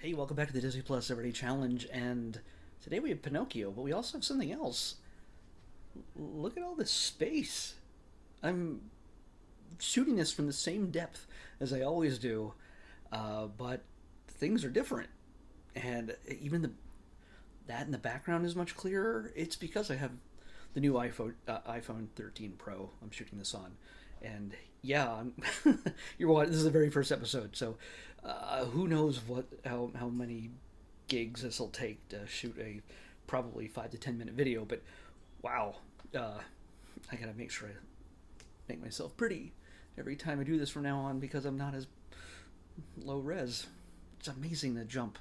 Hey, welcome back to the Disney Plus Everyday Challenge, and today we have Pinocchio, but we also have something else. Look at all this space. I'm shooting this from the same depth as I always do, but things are different, and even that in the background is much clearer. It's because I have the new iPhone 13 Pro. I'm shooting this on, and yeah, this is the very first episode, so who knows how many gigs this will take to shoot a probably 5 to 10 minute video. But wow, uh, I gotta make sure I make myself pretty every time I do this from now on because I'm not as low res. It's amazing the jump.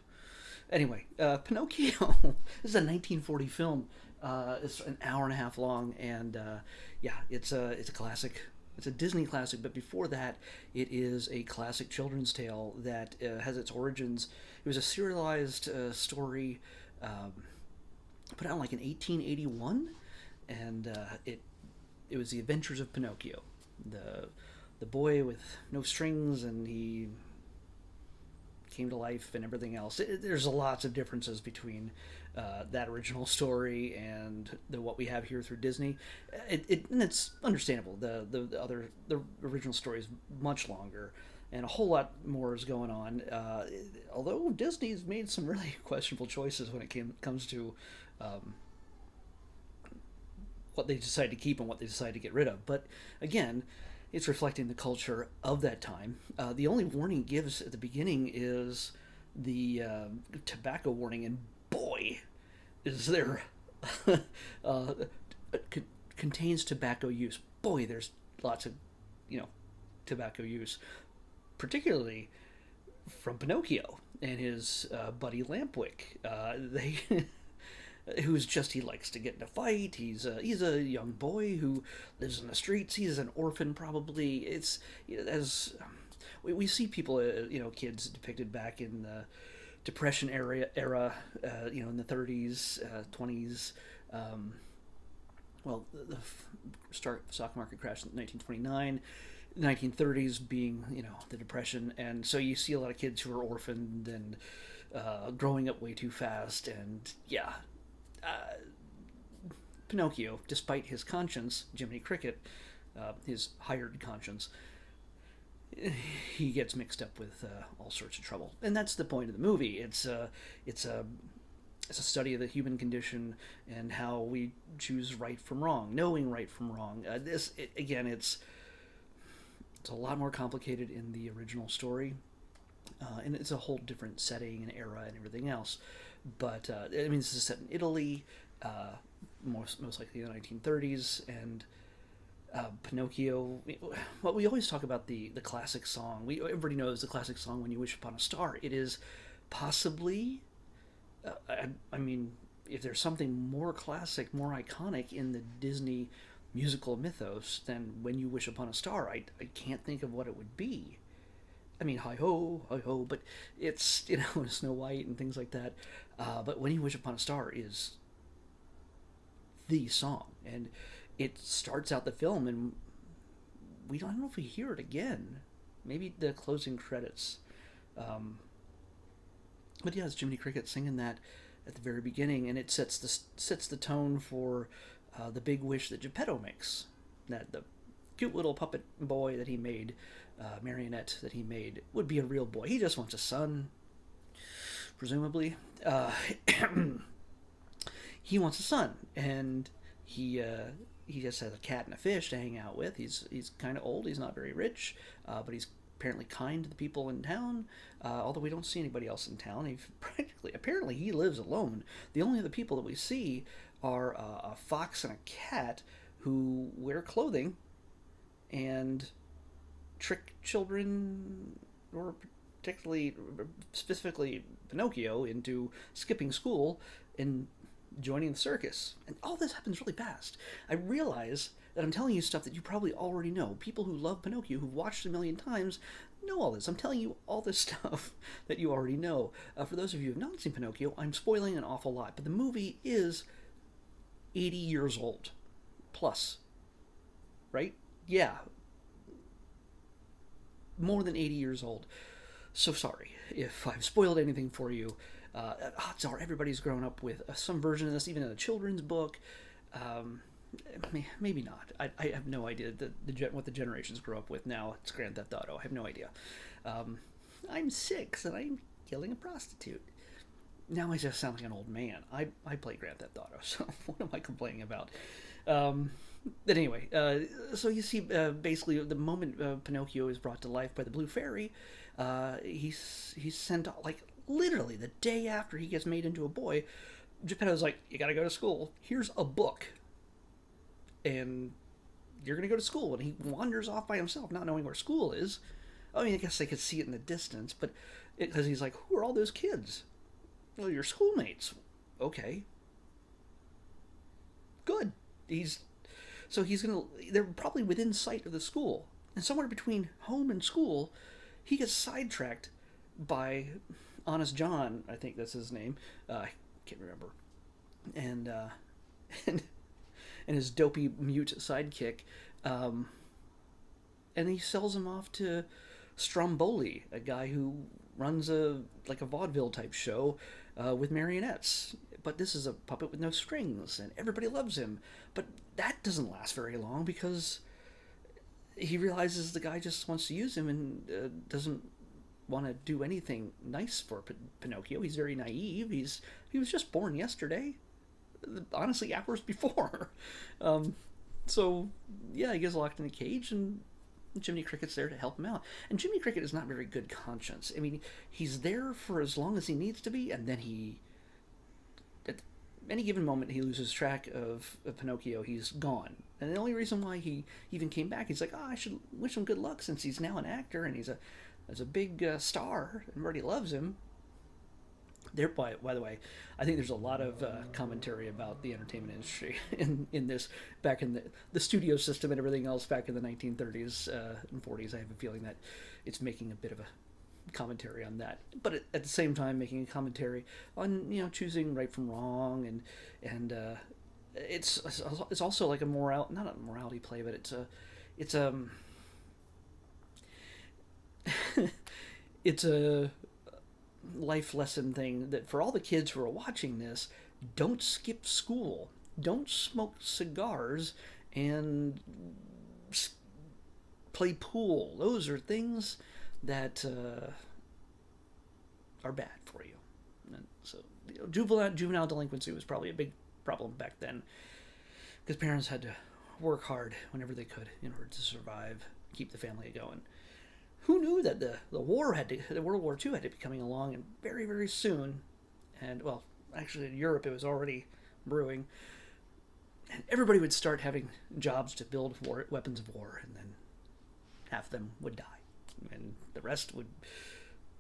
Anyway, Pinocchio. This is a 1940 film. It's an hour and a half long, and yeah, it's a classic. It's a Disney classic, but before that, it is a classic children's tale that has its origins. It was a serialized story um, put out like in 1881, and it was the Adventures of Pinocchio, the the boy with no strings, and he came to life and everything else. There's lots of differences between that original story and what we have here through Disney. And it's understandable. The original story is much longer, and a whole lot more is going on. Although Disney's made some really questionable choices when it comes to um, what they decide to keep and what they decide to get rid of. But again, it's reflecting the culture of that time. The only warning it gives at the beginning is the tobacco warning, and boy, is there uh, contains tobacco use. Boy, there's lots of you know tobacco use, particularly from Pinocchio and his buddy Lampwick. They who's just he likes to get in a fight. He's a young boy who lives in the streets. He's an orphan probably. It's as we see people, kids depicted back in the Depression in the 30s, 20s. Um, well, the stock market crashed in 1929. 1930s being the depression, and so you see a lot of kids who are orphaned and growing up way too fast, and yeah, uh, Pinocchio, despite his conscience, Jiminy Cricket, his hired conscience, he gets mixed up with all sorts of trouble, and that's the point of the movie. It's a it's a study of the human condition and how we choose right from wrong, knowing right from wrong. Again, it's a lot more complicated in the original story, and it's a whole different setting and era and everything else. But I mean, this is set in Italy, uh, most likely in the 1930s, and Pinocchio. Well, we always talk about the classic song. Everybody knows the classic song "When You Wish Upon a Star." It is possibly, I mean, if there's something more classic, more iconic in the Disney musical mythos than "When You Wish Upon a Star," I can't think of what it would be. I mean, hi ho, but it's Snow White and things like that. But "When You Wish Upon a Star" is the song, and it starts out the film, and I don't know if we hear it again. Maybe the closing credits. Um, but yeah, it's Jiminy Cricket singing that at the very beginning, and it sets the tone for the big wish that Geppetto makes. That the cute little puppet boy that he made, marionette that he made, would be a real boy. He just wants a son, presumably. He wants a son, and he just has a cat and a fish to hang out with. He's kind of old. He's not very rich, but he's apparently kind to the people in town. Although we don't see anybody else in town. He apparently he lives alone. The only other people that we see are a fox and a cat who wear clothing and trick children, or particularly specifically Pinocchio, into skipping school and joining the circus. And all this happens really fast. I realize that I'm telling you stuff that you probably already know. People who love Pinocchio, who've watched it a million times, know all this. I'm telling you all this stuff that you already know. For those of you who have not seen Pinocchio, I'm spoiling an awful lot. But the movie is 80 years old. Plus. Right? Yeah. More than 80 years old. So sorry if I've spoiled anything for you. Odds are everybody's grown up with some version of this, even in a children's book. Um, Maybe not. I have no idea what the generations grow up with now. It's Grand Theft Auto. I have no idea. Um, I'm 6 and I'm killing a prostitute. Now I just sound like an old man. I play Grand Theft Auto, so what am I complaining about? Um, but anyway, so you see, basically, the moment Pinocchio is brought to life by the Blue Fairy, he's sent like literally the day after he gets made into a boy. Geppetto's like, you gotta go to school. Here's a book, and you're gonna go to school. And he wanders off by himself, not knowing where school is. I mean, I guess they could see it in the distance, but because he's like, who are all those kids? Well, your schoolmates. Okay, good. He's gonna. They're probably within sight of the school, and somewhere between home and school, he gets sidetracked by Honest John. I think that's his name. I can't remember. And and and his dopey mute sidekick, um, and he sells him off to Stromboli, a guy who runs a vaudeville type show with marionettes. But this is a puppet with no strings, and everybody loves him. But that doesn't last very long because he realizes the guy just wants to use him and doesn't want to do anything nice for Pinocchio. He's very naive. He was just born yesterday, honestly, hours before. Um, so yeah, he gets locked in a cage, and Jiminy Cricket's there to help him out. And Jiminy Cricket is not very good conscience. I mean, he's there for as long as he needs to be, and then at any given moment, he loses track of Pinocchio. He's gone. And the only reason why he even came back, he's like, oh, I should wish him good luck since he's now an actor and he's a big star and everybody loves him. There, by the way, I think there's a lot of commentary about the entertainment industry in this back in the studio system and everything else back in the 1930s and 40s. I have a feeling that it's making a bit of a commentary on that, but at the same time making a commentary on choosing right from wrong and it's also like a not a morality play, but it's it's a life lesson thing that for all the kids who are watching this, don't skip school, don't smoke cigars, and play pool. Those are things that are bad for you. And so juvenile delinquency was probably a big problem back then because parents had to work hard whenever they could in order to survive, keep the family going. Who knew that the World War II had to be coming along and very, very soon, and well, actually in Europe it was already brewing, and everybody would start having jobs to build weapons of war, and then half of them would die, and the rest would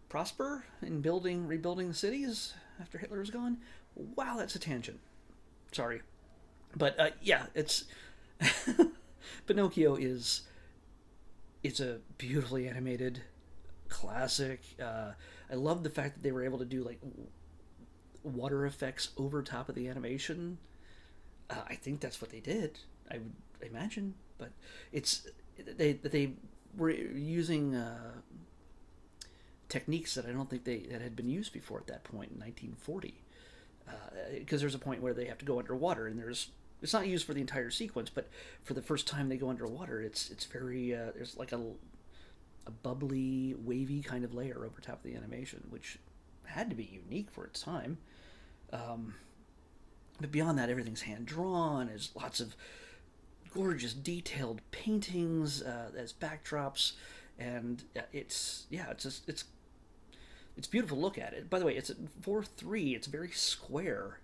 prosper in rebuilding the cities after Hitler was gone. Wow, that's a tangent. Sorry, but yeah, it's Pinocchio is. It's a beautifully animated classic. I love the fact that they were able to do like water effects over top of the animation. I think that's what they did. I would imagine, but they were using techniques that I don't think that had been used before at that point in 1940. Because there's a point where they have to go underwater, and it's not used for the entire sequence, but for the first time they go underwater, it's very there's like a bubbly, wavy kind of layer over top of the animation, which had to be unique for its time. But beyond that, everything's hand drawn. There's lots of gorgeous, detailed paintings as backdrops, and it's beautiful to look at it. By the way, it's at 4:3. It's very square.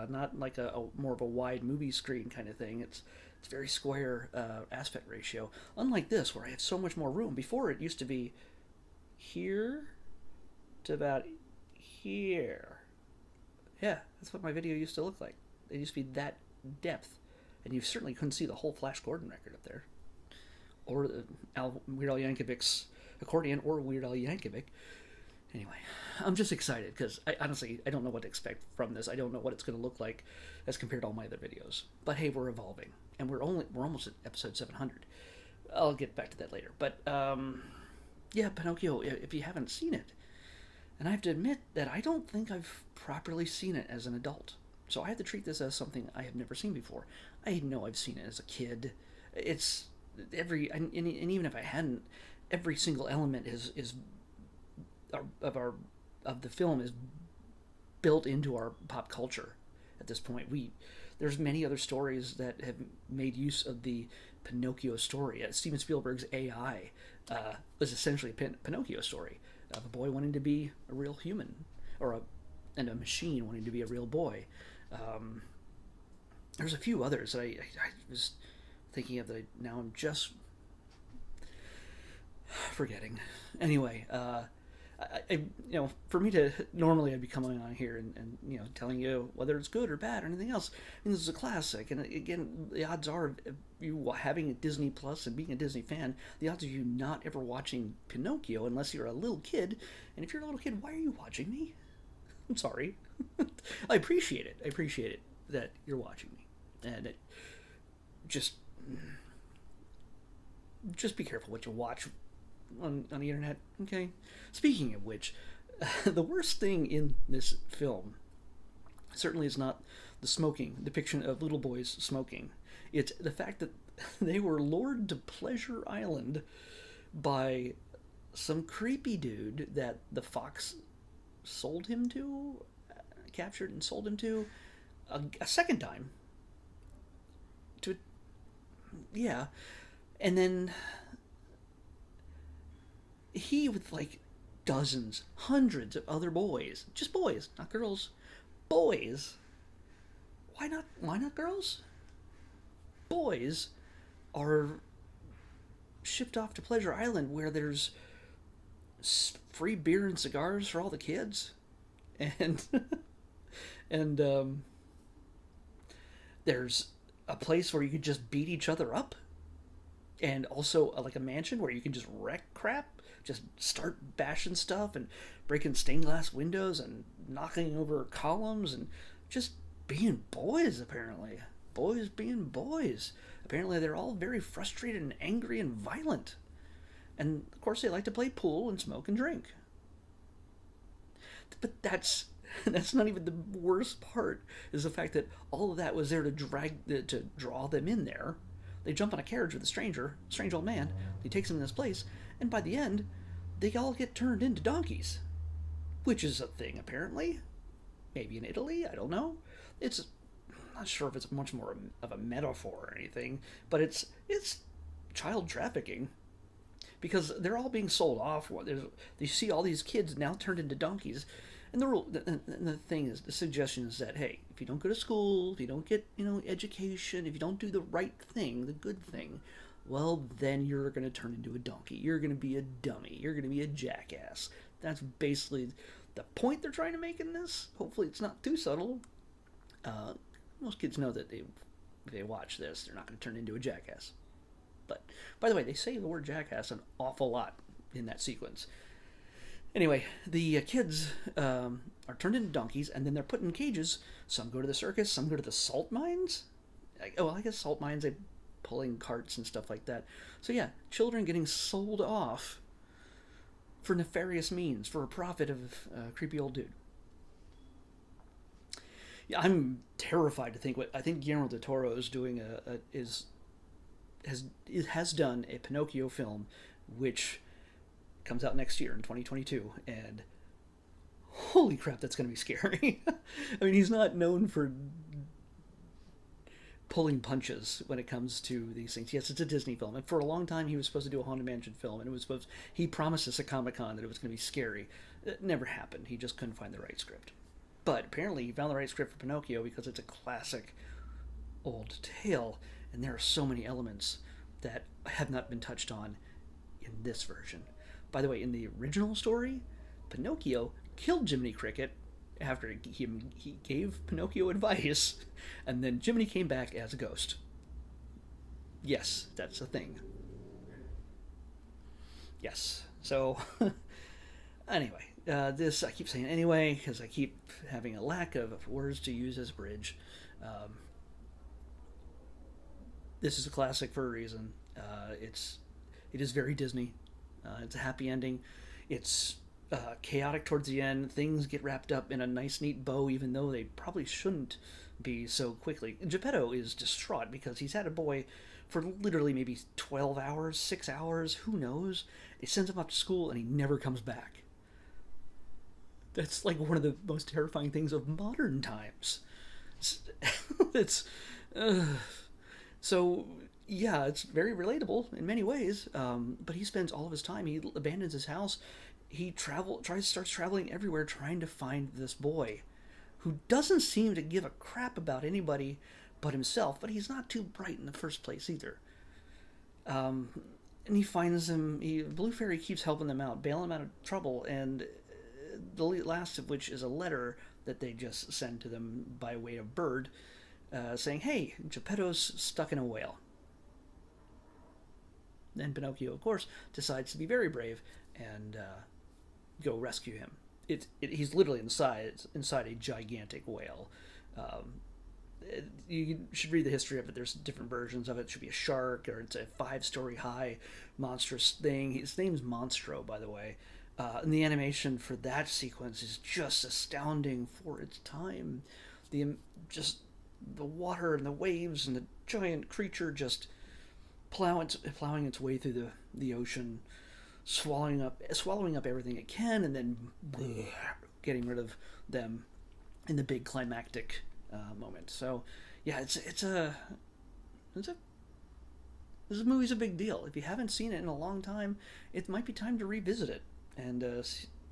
Not like a more of a wide movie screen kind of thing. It's very square aspect ratio. Unlike this, where I have so much more room. Before it used to be here to about here. Yeah, that's what my video used to look like. It used to be that depth, and you certainly couldn't see the whole Flash Gordon record up there, or Weird Al Yankovic's accordion, or Weird Al Yankovic. Anyway, I'm just excited because I don't know what to expect from this. I don't know what it's going to look like as compared to all my other videos. But hey, we're evolving, and we're almost at episode 700. I'll get back to that later. But Yeah, Pinocchio, if you haven't seen it. And I have to admit that I don't think I've properly seen it as an adult. So I have to treat this as something I have never seen before. I know I've seen it as a kid. It's and even if I hadn't, every single element is of our of the film is built into our pop culture. At this point, there's many other stories that have made use of the Pinocchio story. Steven Spielberg's AI was essentially a Pinocchio story of a boy wanting to be a real human, and a machine wanting to be a real boy. Um, there's a few others that I was thinking of that now I'm just forgetting. Anyway, for me to normally I'd be coming on here and telling you whether it's good or bad or anything else. I mean, this is a classic, and again, the odds are of you having a Disney Plus and being a Disney fan, the odds of you not ever watching Pinocchio unless you're a little kid, and if you're a little kid, why are you watching me? I'm sorry. I appreciate it. I appreciate it that you're watching me, and just just be careful what you watch on the internet. Okay. Speaking of which, the worst thing in this film certainly is not the smoking depiction of little boys smoking. It's the fact that they were lured to Pleasure Island by some creepy dude that the fox sold him to, captured and sold him to a second time. To yeah, and then he with like dozens, hundreds of other boys, just boys, not girls, boys. Why not? Why not girls? Boys are shipped off to Pleasure Island where there's free beer and cigars for all the kids, and and there's a place where you could just beat each other up, and also like a mansion where you can just wreck crap, just start bashing stuff and breaking stained glass windows and knocking over columns and just being boys. Apparently, boys being boys. Apparently, they're all very frustrated and angry and violent, and of course, they like to play pool and smoke and drink. But that's not even the worst part. Is the fact that all of that was there to draw them in there. They jump on a carriage with a strange old man. He takes them in this place, and by the end, they all get turned into donkeys, which is a thing apparently. Maybe in Italy, I don't know. It's I'm not sure if it's much more of a metaphor or anything, but it's child trafficking because they're all being sold off. You see all these kids now turned into donkeys, and the thing is, the suggestion is that hey, if you don't go to school, if you don't get education, if you don't do the right thing, the good thing, well then you're going to turn into a donkey. You're going to be a dummy. You're going to be a jackass. That's basically the point they're trying to make in this. Hopefully, it's not too subtle. Most kids know that if they watch this, they're not going to turn into a jackass. But by the way, they say the word jackass an awful lot in that sequence. Anyway, the kids are turned into donkeys, and then they're put in cages. Some go to the circus, some go to the salt mines. I guess salt mines, they pulling carts and stuff like that. So yeah, children getting sold off for nefarious means, for a profit of a creepy old dude. Yeah, I'm terrified to think what I think Guillermo del Toro is doing. Has done a Pinocchio film, which comes out next year in 2022, and holy crap, that's going to be scary. I mean, he's not known for pulling punches when it comes to these things. Yes, it's a Disney film, and for a long time he was supposed to do a Haunted Mansion film, and he promised us at Comic-Con that it was going to be scary. It never happened. He just couldn't find the right script. But apparently he found the right script for Pinocchio because it's a classic old tale, and there are so many elements that have not been touched on in this version. By the way, in the original story, Pinocchio killed Jiminy Cricket after he gave Pinocchio advice, and then Jiminy came back as a ghost. Yes, that's a thing. Yes. So, anyway, this, I keep saying anyway, because I keep having a lack of words to use as a bridge. Um, this is a classic for a reason. It is very Disney. It's a happy ending. It's chaotic towards the end. Things get wrapped up in a nice, neat bow, even though they probably shouldn't be so quickly. Geppetto is distraught because he's had a boy for literally maybe 12 hours, 6 hours, who knows. He sends him off to school and he never comes back. That's like one of the most terrifying things of modern times. It's so yeah, it's very relatable in many ways. But he spends all of his time. He abandons his house. He starts traveling everywhere trying to find this boy, who doesn't seem to give a crap about anybody but himself. But he's not too bright in the first place either. And he finds him. Blue Fairy keeps helping them out, bailing them out of trouble, and the last of which is a letter that they just send to them by way of bird, saying, "Hey, Geppetto's stuck in a whale." Then Pinocchio, of course, decides to be very brave and go rescue him. He's literally inside a gigantic whale. You should read the history of it. There's different versions of it. It should be a shark, or it's a 5-story high monstrous thing. His name's Monstro, by the way. And the animation for that sequence is just astounding for its time. Just the water and the waves and the giant creature just plowing its way through the ocean, swallowing up everything it can, and then getting rid of them in the big climactic moment. So yeah, this movie's a big deal. If you haven't seen it in a long time, it might be time to revisit it, and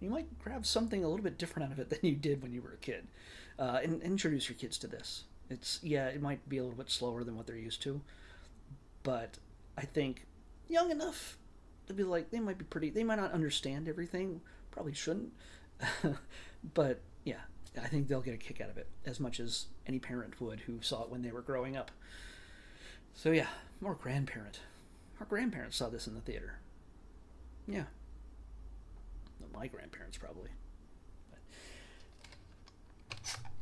you might grab something a little bit different out of it than you did when you were a kid, and introduce your kids to this. It might be a little bit slower than what they're used to, but I think young enough to be like, they might not understand everything, probably shouldn't, but yeah, I think they'll get a kick out of it as much as any parent would who saw it when they were growing up. So yeah, more grandparent. Our grandparents saw this in the theater. Yeah. My grandparents probably. But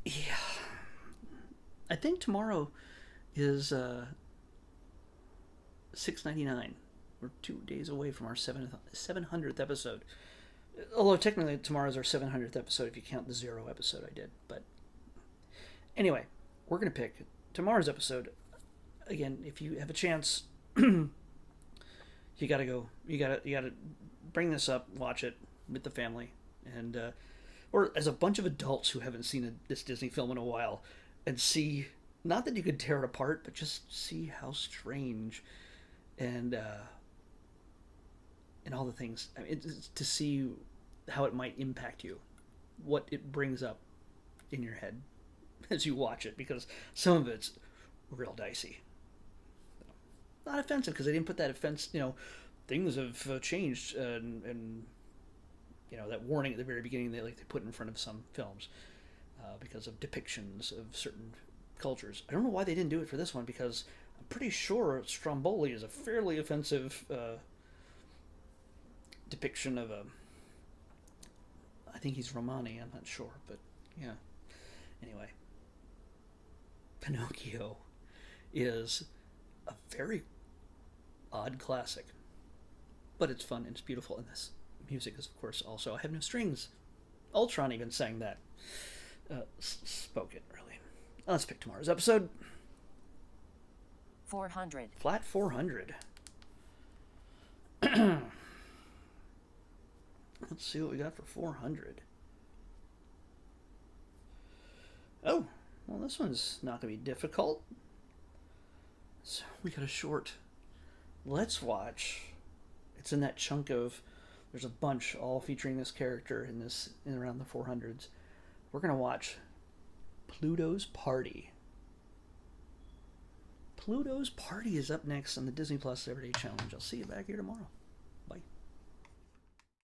yeah. I think tomorrow is $6.99. We're 2 days away from our 700th episode. Although technically tomorrow's our 700th episode if you count the 0 episode I did. But anyway, we're going to pick tomorrow's episode. Again, if you have a chance, you gotta bring this up, watch it with the family, and or as a bunch of adults who haven't seen this Disney film in a while, and see, not that you could tear it apart, but just see how strange and all the things. I mean, it's to see how it might impact you, what it brings up in your head as you watch it, because some of it's real dicey. Not offensive, because they didn't put that offense. Things have changed, and that warning at the very beginning they put in front of some films because of depictions of certain cultures. I don't know why they didn't do it for this one, because I'm pretty sure Stromboli is a fairly offensive depiction of I think he's Romani, I'm not sure, but yeah. Anyway, Pinocchio is a very odd classic, but it's fun and it's beautiful, and this music is, of course, also I Have No Strings. Ultron even sang that. Spoke it, really. Let's pick tomorrow's episode. 400. Flat 400. Let's see what we got for 400. Oh, well, this one's not going to be difficult. So we got a short. Let's watch. It's in that chunk of. There's a bunch all featuring this character in around the 400s. We're going to watch Pluto's Party. Pluto's Party is up next on the Disney Plus Everyday Challenge. I'll see you back here tomorrow.